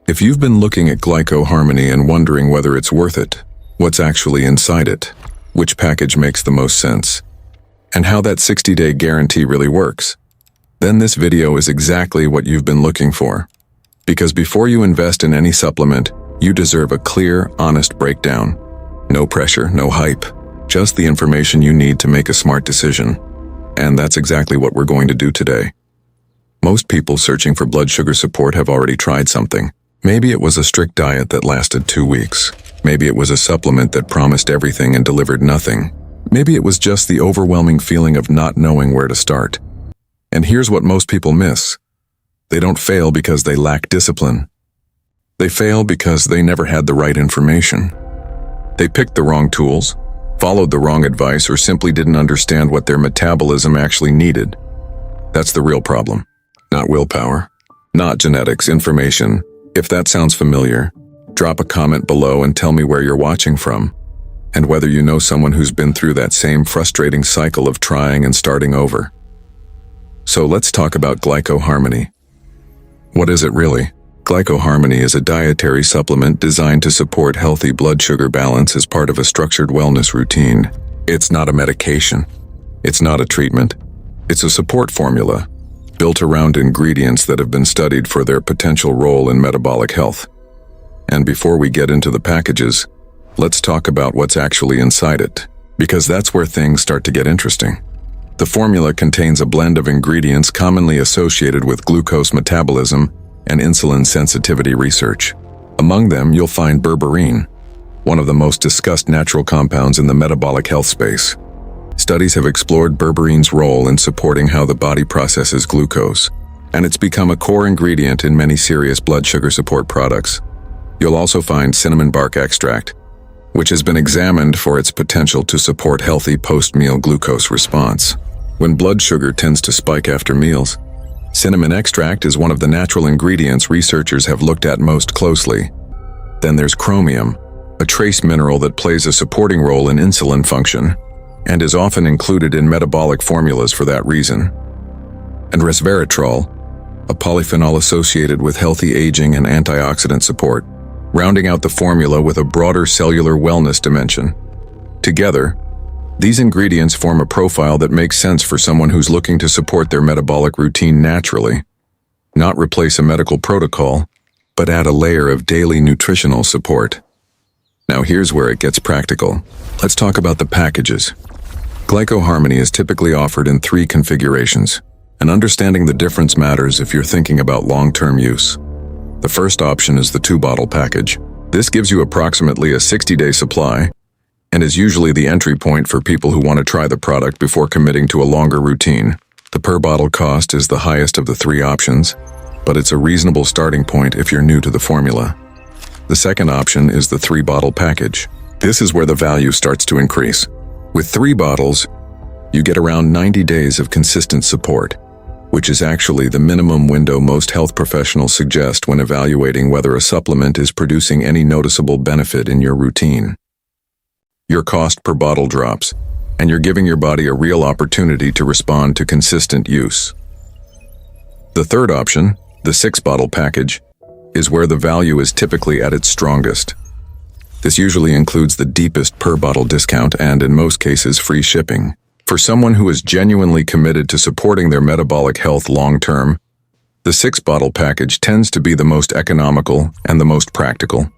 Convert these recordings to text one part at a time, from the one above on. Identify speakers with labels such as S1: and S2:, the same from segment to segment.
S1: If you've been looking at Glyco Harmony and wondering whether it's worth it, what's actually inside it, which package makes the most sense, and how that 60-day guarantee really works, then this video is exactly what you've been looking for. Because before you invest in any supplement, you deserve a clear, honest breakdown. No pressure, no hype, just the information you need to make a smart decision. And that's exactly what we're going to do today. Most people searching for blood sugar support have already tried something. Maybe it was a strict diet that lasted 2 weeks. Maybe it was a supplement that promised everything and delivered nothing. Maybe it was just the overwhelming feeling of not knowing where to start. And here's what most people miss. They don't fail because they lack discipline. They fail because they never had the right information. They picked the wrong tools, followed the wrong advice, or simply didn't understand what their metabolism actually needed. That's the real problem. Not willpower, not genetics, information. If that sounds familiar, drop a comment below and tell me where you're watching from, and whether you know someone who's been through that same frustrating cycle of trying and starting over. So let's talk about Glyco Harmony. What is it really? Glyco Harmony is a dietary supplement designed to support healthy blood sugar balance as part of a structured wellness routine. It's not a medication. It's not a treatment. It's a support formula built around ingredients that have been studied for their potential role in metabolic health. And before we get into the packages, let's talk about what's actually inside it, because that's where things start to get interesting. The formula contains a blend of ingredients commonly associated with glucose metabolism and insulin sensitivity research. Among them, you'll find berberine, one of the most discussed natural compounds in the metabolic health space. Studies have explored berberine's role in supporting how the body processes glucose, and it's become a core ingredient in many serious blood sugar support products. You'll also find cinnamon bark extract, which has been examined for its potential to support healthy post-meal glucose response. When blood sugar tends to spike after meals, cinnamon extract is one of the natural ingredients researchers have looked at most closely. Then there's chromium, a trace mineral that plays a supporting role in insulin function, and is often included in metabolic formulas for that reason. And resveratrol, a polyphenol associated with healthy aging and antioxidant support, rounding out the formula with a broader cellular wellness dimension. Together, these ingredients form a profile that makes sense for someone who's looking to support their metabolic routine naturally, not replace a medical protocol, but add a layer of daily nutritional support. Now here's where it gets practical. Let's talk about the packages. Glyco Harmony is typically offered in 3 configurations, and understanding the difference matters if you're thinking about long-term use. The first option is the 2-bottle package. This gives you approximately a 60-day supply, and is usually the entry point for people who want to try the product before committing to a longer routine. The per-bottle cost is the highest of the 3 options, but it's a reasonable starting point if you're new to the formula. The second option is the 3-bottle package. This is where the value starts to increase. With 3 bottles, you get around 90 days of consistent support, which is actually the minimum window most health professionals suggest when evaluating whether a supplement is producing any noticeable benefit in your routine. Your cost per bottle drops, and you're giving your body a real opportunity to respond to consistent use. The third option, the 6-bottle package, is where the value is typically at its strongest. This usually includes the deepest per-bottle discount and, in most cases, free shipping. For someone who is genuinely committed to supporting their metabolic health long-term, the 6-bottle package tends to be the most economical and the most practical.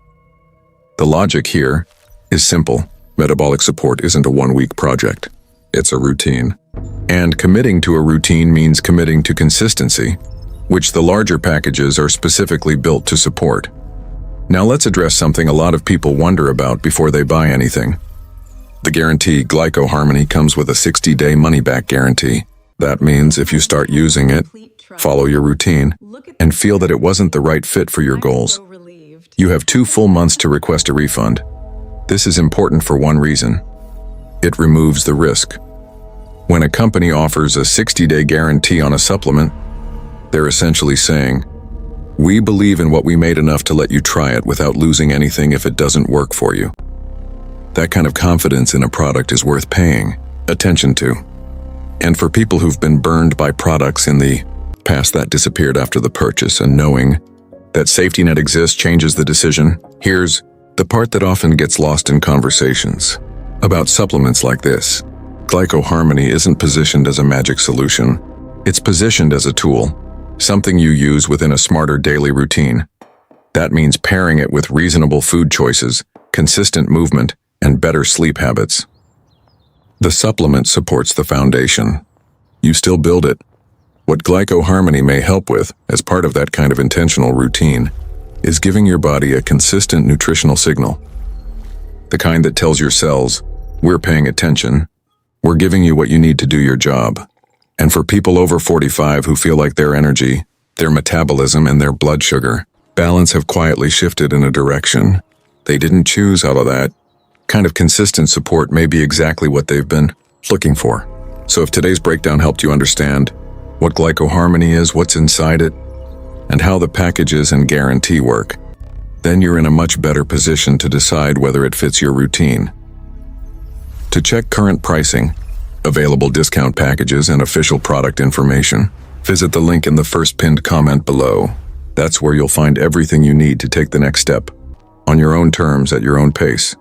S1: The logic here is simple. Metabolic support isn't a 1-week project. It's a routine. And committing to a routine means committing to consistency, which the larger packages are specifically built to support. Now let's address something a lot of people wonder about before they buy anything. The guarantee. Glyco Harmony comes with a 60-day money-back guarantee. That means if you start using it, follow your routine, and feel that it wasn't the right fit for your goals, you have 2 full months to request a refund. This is important for one reason. It removes the risk. When a company offers a 60-day guarantee on a supplement, they're essentially saying, "We believe in what we made enough to let you try it without losing anything if it doesn't work for you." That kind of confidence in a product is worth paying attention to. And for people who've been burned by products in the past that disappeared after the purchase and knowing That safety net exists changes the decision. Here's the part that often gets lost in conversations about supplements like this. Glyco Harmony isn't positioned as a magic solution. It's positioned as a tool, something you use within a smarter daily routine. That means pairing it with reasonable food choices, consistent movement, and better sleep habits. The supplement supports the foundation. You still build it. What Glyco Harmony may help with, as part of that kind of intentional routine, is giving your body a consistent nutritional signal. The kind that tells your cells, we're paying attention, we're giving you what you need to do your job. And for people over 45 who feel like their energy, their metabolism, and their blood sugar balance have quietly shifted in a direction they didn't choose out of that, kind of consistent support may be exactly what they've been looking for. So if today's breakdown helped you understand what Glyco Harmony is, what's inside it, and how the packages and guarantee work, then you're in a much better position to decide whether it fits your routine. To check current pricing, available discount packages, and official product information, visit the link in the first pinned comment below. That's where you'll find everything you need to take the next step, on your own terms, at your own pace.